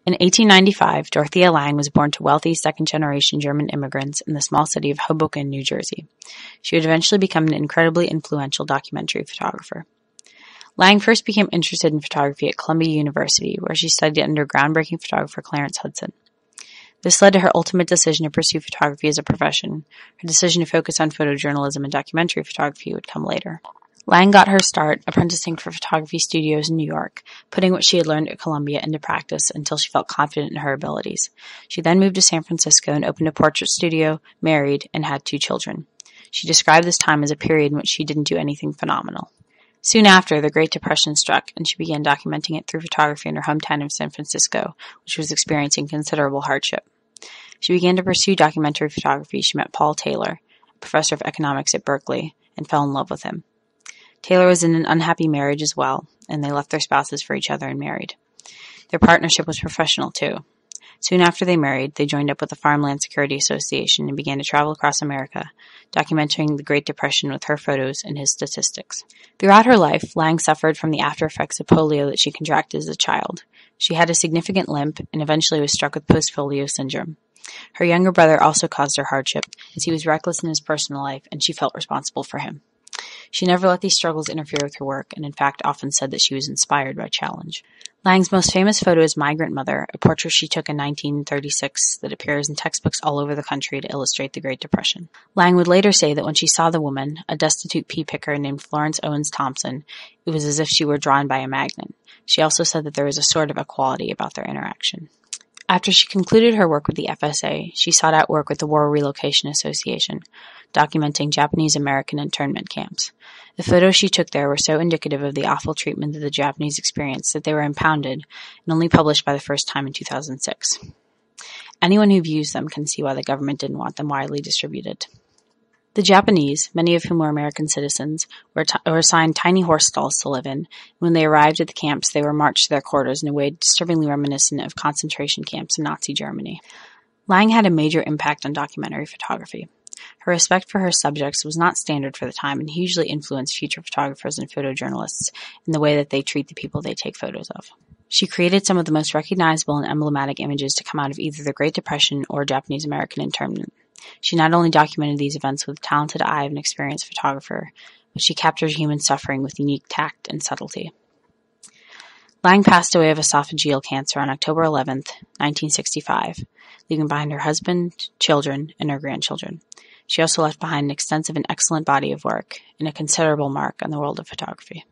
In 1895, Dorothea Lange was born to wealthy second-generation German immigrants in the small city of Hoboken, New Jersey. She would eventually become an incredibly influential documentary photographer. Lange first became interested in photography at Columbia University, where she studied under groundbreaking photographer Clarence Hudson. This led to her ultimate decision to pursue photography as a profession. Her decision to focus on photojournalism and documentary photography would come later. Lange got her start apprenticing for photography studios in New York, putting what she had learned at Columbia into practice until she felt confident in her abilities. She then moved to San Francisco and opened a portrait studio, married, and had 2 children. She described this time as a period in which she didn't do anything phenomenal. Soon after, the Great Depression struck, and she began documenting it through photography in her hometown of San Francisco, which was experiencing considerable hardship. She began to pursue documentary photography. She met Paul Taylor, a professor of economics at Berkeley, and fell in love with him. Taylor was in an unhappy marriage as well, and they left their spouses for each other and married. Their partnership was professional, too. Soon after they married, they joined up with the Farmland Security Association and began to travel across America, documenting the Great Depression with her photos and his statistics. Throughout her life, Lange suffered from the after effects of polio that she contracted as a child. She had a significant limp and eventually was struck with post-polio syndrome. Her younger brother also caused her hardship, as he was reckless in his personal life, and she felt responsible for him. She never let these struggles interfere with her work, and in fact often said that she was inspired by challenge. Lange's most famous photo is Migrant Mother, a portrait she took in 1936 that appears in textbooks all over the country to illustrate the Great Depression. Lange would later say that when she saw the woman, a destitute pea picker named Florence Owens Thompson, it was as if she were drawn by a magnet. She also said that there was a sort of equality about their interaction. After she concluded her work with the FSA, she sought out work with the War Relocation Association, documenting Japanese-American internment camps. The photos she took there were so indicative of the awful treatment that the Japanese experienced that they were impounded and only published by the first time in 2006. Anyone who views them can see why the government didn't want them widely distributed. The Japanese, many of whom were American citizens, were assigned tiny horse stalls to live in, and when they arrived at the camps, they were marched to their quarters in a way disturbingly reminiscent of concentration camps in Nazi Germany. Lange had a major impact on documentary photography. Her respect for her subjects was not standard for the time and hugely influenced future photographers and photojournalists in the way that they treat the people they take photos of. She created some of the most recognizable and emblematic images to come out of either the Great Depression or Japanese-American internment. She not only documented these events with the talented eye of an experienced photographer, but she captured human suffering with unique tact and subtlety. Lange passed away of esophageal cancer on October 11, 1965, leaving behind her husband, children, and her grandchildren. She also left behind an extensive and excellent body of work and a considerable mark on the world of photography.